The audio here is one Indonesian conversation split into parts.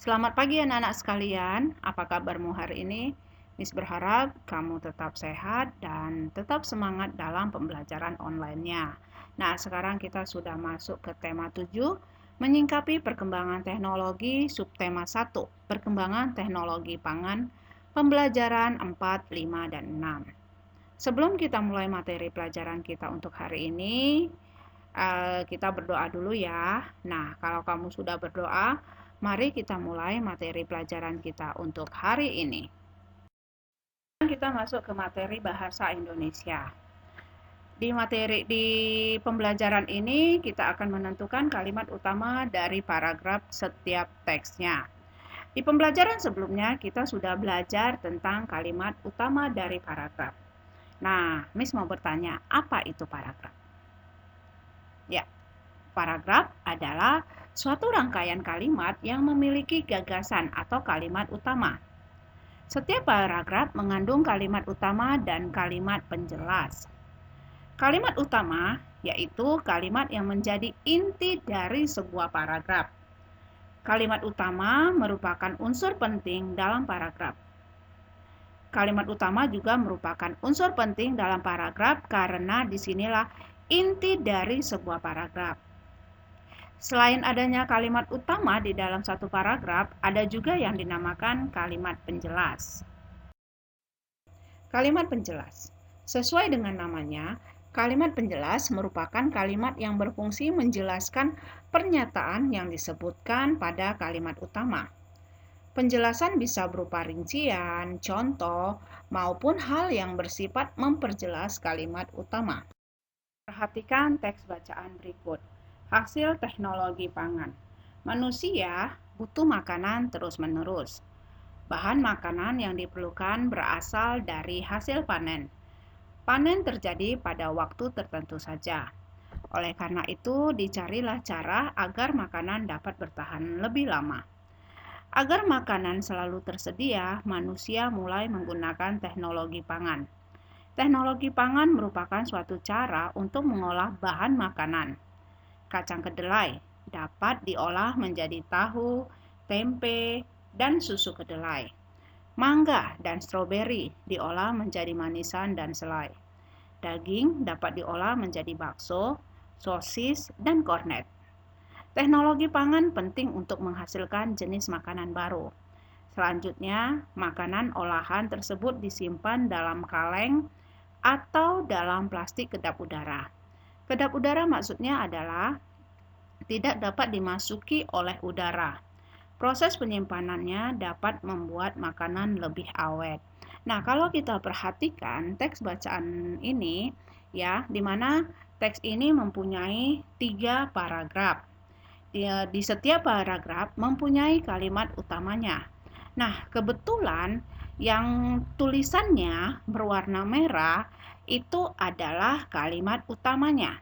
Selamat pagi anak-anak sekalian, apa kabarmu hari ini? Miss berharap kamu tetap sehat dan tetap semangat dalam pembelajaran online-nya. Nah, sekarang kita sudah masuk ke tema 7, menyingkapi perkembangan teknologi, subtema 1, perkembangan teknologi pangan, pembelajaran 4, 5, dan 6. Sebelum kita mulai materi pelajaran kita untuk hari ini, kita berdoa dulu ya. Nah, kalau kamu sudah berdoa, mari kita mulai materi pelajaran kita untuk hari ini. Kita masuk ke materi bahasa Indonesia. Di pembelajaran ini kita akan menentukan kalimat utama dari paragraf setiap teksnya. Di pembelajaran sebelumnya kita sudah belajar tentang kalimat utama dari paragraf. Nah, Miss mau bertanya, apa itu paragraf? Ya, paragraf adalah suatu rangkaian kalimat yang memiliki gagasan atau kalimat utama. Setiap paragraf mengandung kalimat utama dan kalimat penjelas. Kalimat utama yaitu kalimat yang menjadi inti dari sebuah paragraf. Kalimat utama merupakan unsur penting dalam paragraf. Kalimat utama juga merupakan unsur penting dalam paragraf karena disinilah inti dari sebuah paragraf. Selain adanya kalimat utama di dalam satu paragraf, ada juga yang dinamakan kalimat penjelas. Kalimat penjelas. Sesuai dengan namanya, kalimat penjelas merupakan kalimat yang berfungsi menjelaskan pernyataan yang disebutkan pada kalimat utama. Penjelasan bisa berupa rincian, contoh, maupun hal yang bersifat memperjelas kalimat utama. Perhatikan teks bacaan berikut. Hasil teknologi pangan. Manusia butuh makanan terus-menerus. Bahan makanan yang diperlukan berasal dari hasil panen. Panen terjadi pada waktu tertentu saja. Oleh karena itu, dicarilah cara agar makanan dapat bertahan lebih lama. Agar makanan selalu tersedia, manusia mulai menggunakan teknologi pangan. Teknologi pangan merupakan suatu cara untuk mengolah bahan makanan. Kacang kedelai dapat diolah menjadi tahu, tempe, dan susu kedelai. Mangga dan stroberi diolah menjadi manisan dan selai. Daging dapat diolah menjadi bakso, sosis, dan kornet. Teknologi pangan penting untuk menghasilkan jenis makanan baru. Selanjutnya, makanan olahan tersebut disimpan dalam kaleng atau dalam plastik kedap udara. Kedap udara maksudnya adalah tidak dapat dimasuki oleh udara. Proses penyimpanannya dapat membuat makanan lebih awet. Nah, kalau kita perhatikan teks bacaan ini ya, di mana teks ini mempunyai 3 paragraf. Di setiap paragraf mempunyai kalimat utamanya. Nah, kebetulan yang tulisannya berwarna merah itu adalah kalimat utamanya.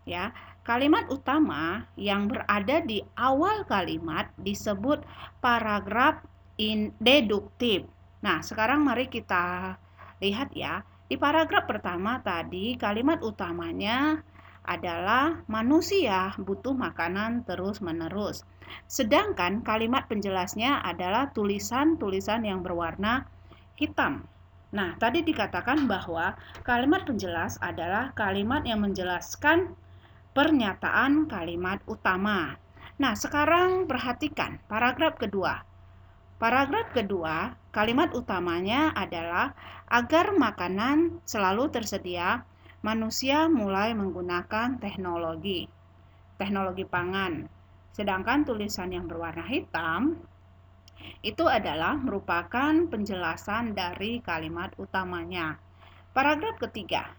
Ya, kalimat utama yang berada di awal kalimat disebut paragraf deduktif. Nah, sekarang mari kita lihat ya. Di paragraf pertama tadi kalimat utamanya adalah manusia butuh makanan terus-menerus. Sedangkan kalimat penjelasnya adalah tulisan-tulisan yang berwarna hitam. Nah, tadi dikatakan bahwa kalimat penjelas adalah kalimat yang menjelaskan pernyataan kalimat utama. Nah, sekarang perhatikan paragraf kedua. Paragraf kedua, kalimat utamanya adalah agar makanan selalu tersedia, manusia mulai menggunakan teknologi pangan. Sedangkan tulisan yang berwarna hitam itu adalah merupakan penjelasan dari kalimat utamanya. Paragraf ketiga.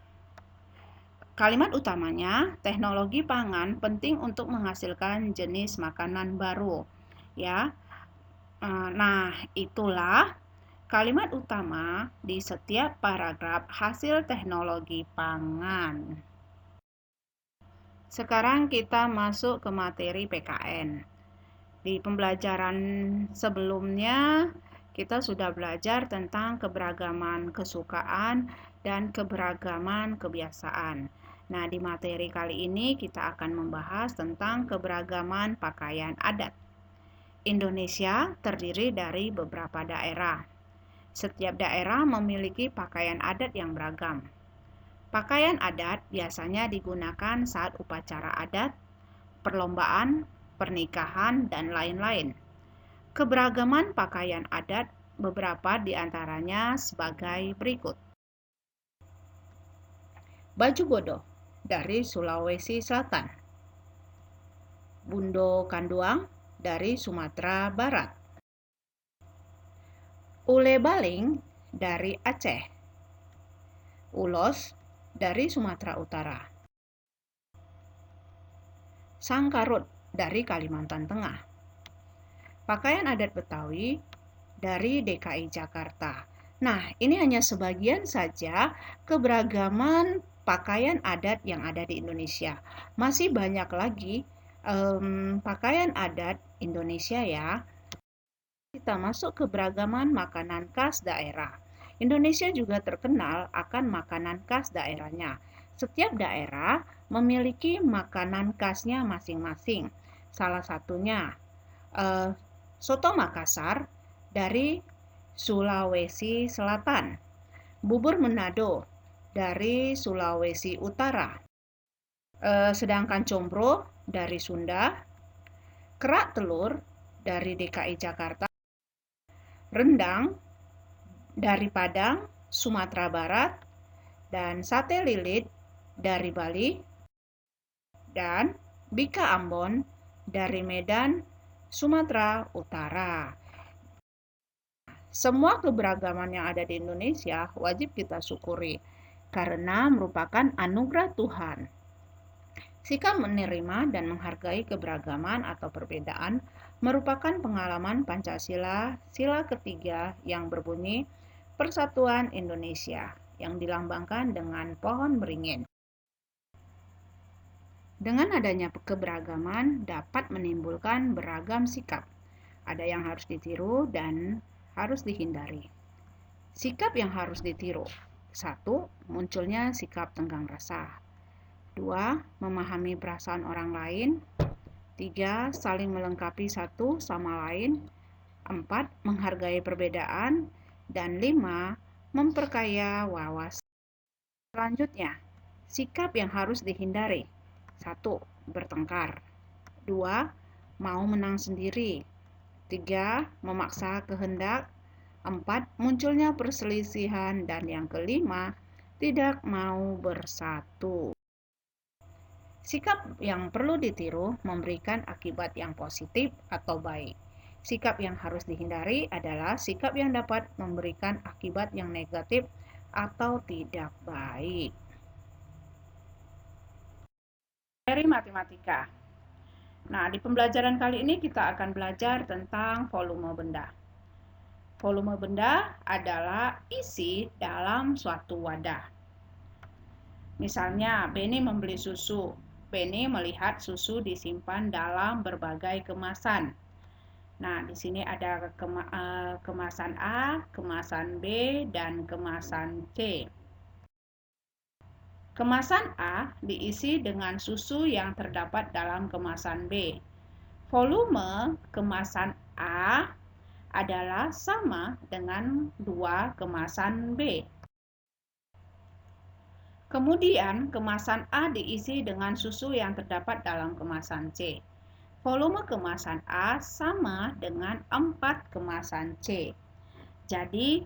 Kalimat utamanya, teknologi pangan penting untuk menghasilkan jenis makanan baru. Ya. Nah, itulah kalimat utama di setiap paragraf hasil teknologi pangan. Sekarang kita masuk ke materi PKN. Di pembelajaran sebelumnya, kita sudah belajar tentang keberagaman kesukaan dan keberagaman kebiasaan. Nah, di materi kali ini kita akan membahas tentang keberagaman pakaian adat. Indonesia terdiri dari beberapa daerah. Setiap daerah memiliki pakaian adat yang beragam. Pakaian adat biasanya digunakan saat upacara adat, perlombaan, pernikahan, dan lain-lain. Keberagaman pakaian adat beberapa di antaranya sebagai berikut. Baju Bodo dari Sulawesi Selatan. Bundo Kanduang dari Sumatera Barat. Ule Baling dari Aceh. Ulos dari Sumatera Utara. Sangkarut dari Kalimantan Tengah. Pakaian adat Betawi dari DKI Jakarta. Nah, ini hanya sebagian saja keberagaman pakaian adat yang ada di Indonesia. Masih banyak lagi pakaian adat Indonesia ya. Kita masuk ke keberagaman makanan khas daerah. Indonesia juga terkenal akan makanan khas daerahnya. Setiap daerah memiliki makanan khasnya masing-masing. Salah satunya soto Makassar dari Sulawesi Selatan, bubur Manado dari Sulawesi Utara, sedangkan combro dari Sunda, kerak telur dari DKI Jakarta, rendang dari Padang, Sumatera Barat, dan sate lilit dari Bali, dan bika Ambon dari Medan, Sumatera Utara. Semua keberagaman yang ada di Indonesia wajib kita syukuri karena merupakan anugerah Tuhan. Sikap menerima dan menghargai keberagaman atau perbedaan merupakan pengalaman Pancasila, sila ketiga yang berbunyi Persatuan Indonesia yang dilambangkan dengan pohon beringin. Dengan adanya keberagaman dapat menimbulkan beragam sikap. Ada yang harus ditiru dan harus dihindari. Sikap yang harus ditiru. 1. Munculnya sikap tenggang rasa. 2. Memahami perasaan orang lain. 3. Saling melengkapi satu sama lain. 4. Menghargai perbedaan. Dan 5. Memperkaya wawasan. Selanjutnya, sikap yang harus dihindari. 1. Bertengkar. 2. Mau menang sendiri. 3. Memaksa kehendak. 4. Munculnya perselisihan. Dan yang kelima, tidak mau bersatu. Sikap yang perlu ditiru memberikan akibat yang positif atau baik. Sikap yang harus dihindari adalah sikap yang dapat memberikan akibat yang negatif atau tidak baik. Dari matematika. Nah, di pembelajaran kali ini kita akan belajar tentang volume benda. Volume benda adalah isi dalam suatu wadah. Misalnya, Benny membeli susu. Benny melihat susu disimpan dalam berbagai kemasan. Nah, di sini ada kemasan A, kemasan B, dan kemasan C. Kemasan A diisi dengan susu yang terdapat dalam kemasan B. Volume kemasan A adalah sama dengan 2 kemasan B. Kemudian, kemasan A diisi dengan susu yang terdapat dalam kemasan C. Volume kemasan A sama dengan 4 kemasan C. Jadi,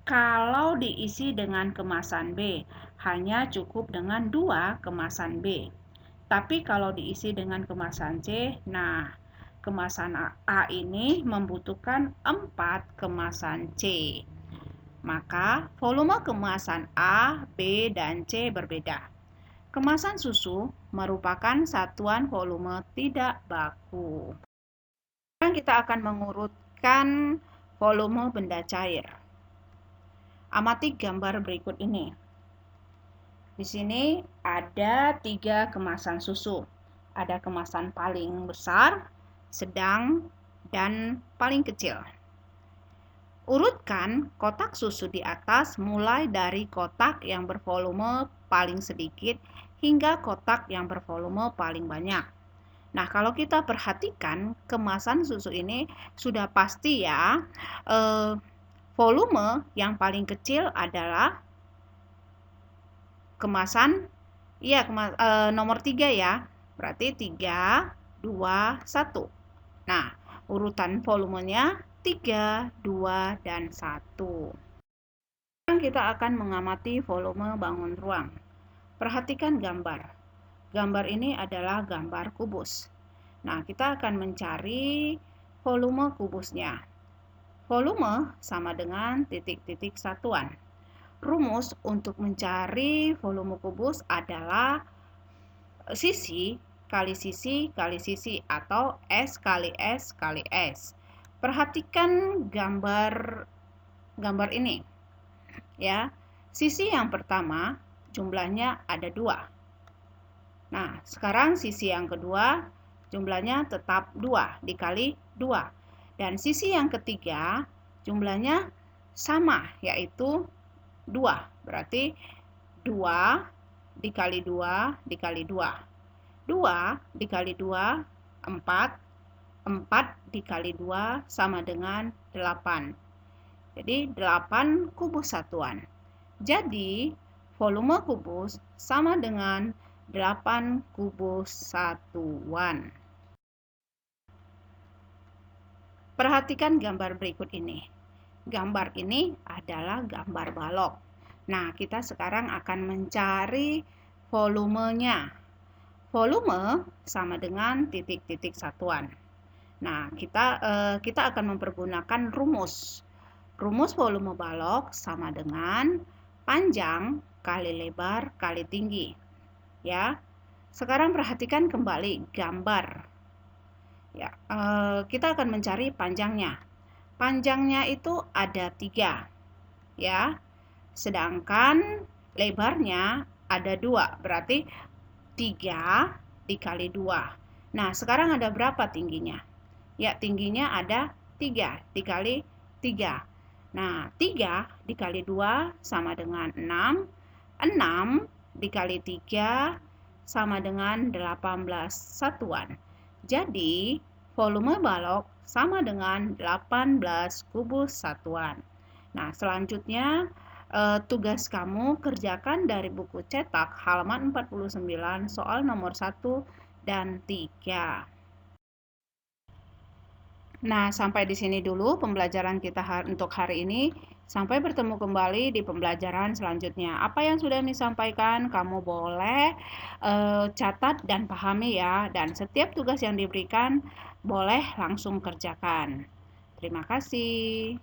kalau diisi dengan kemasan B, hanya cukup dengan 2 kemasan B. Tapi kalau diisi dengan kemasan C, nah, kemasan A ini membutuhkan 4 kemasan C. Maka volume kemasan A, B, dan C berbeda. Kemasan susu merupakan satuan volume tidak baku. Sekarang kita akan mengurutkan volume benda cair. Amati gambar berikut ini. Di sini ada 3 kemasan susu. Ada kemasan paling besar, sedang, dan paling kecil. Urutkan kotak susu di atas mulai dari kotak yang bervolume paling sedikit hingga kotak yang bervolume paling banyak. Nah, kalau kita perhatikan kemasan susu ini sudah pasti ya, volume yang paling kecil adalah kemasan, iya nomor 3 ya. Berarti 3, 2, 1. Nah, urutan volumenya 3, 2, dan 1. Sekarang kita akan mengamati volume bangun ruang. Perhatikan gambar. Gambar ini adalah gambar kubus. Nah, kita akan mencari volume kubusnya. Volume sama dengan titik-titik satuan. Rumus untuk mencari volume kubus adalah sisi kali sisi kali sisi atau S kali S kali S. Perhatikan gambar ini ya. Sisi yang pertama jumlahnya ada 2. Nah, sekarang sisi yang kedua jumlahnya tetap 2 dikali 2. Dan sisi yang ketiga jumlahnya sama, yaitu 2. Berarti 2 dikali 2 dikali 2. 2 dikali 2, 4. 4 dikali 2 sama dengan 8. Jadi 8 kubus satuan. Jadi volume kubus sama dengan 8 kubus satuan. Perhatikan gambar berikut ini. Gambar ini adalah gambar balok. Nah, kita sekarang akan mencari volumenya. Volume sama dengan titik-titik satuan. Nah, kita akan mempergunakan rumus. Rumus volume balok sama dengan panjang kali lebar kali tinggi. Ya, sekarang perhatikan kembali gambar. Ya, kita akan mencari panjangnya. Panjangnya itu ada 3, ya. Sedangkan lebarnya ada 2, berarti 3 dikali 2. Nah, sekarang ada berapa tingginya? Ya, tingginya ada 3 dikali 3. Nah, 3 dikali 2 sama dengan 6. 6 dikali 3 sama dengan 18 satuan. Jadi, volume balok sama dengan 18 kubus satuan. Nah, selanjutnya tugas kamu kerjakan dari buku cetak halaman 49 soal nomor 1 dan 3. Nah, sampai di sini dulu pembelajaran kita untuk hari ini. Sampai bertemu kembali di pembelajaran selanjutnya. Apa yang sudah disampaikan, kamu boleh catat dan pahami ya. Dan setiap tugas yang diberikan, boleh langsung kerjakan. Terima kasih.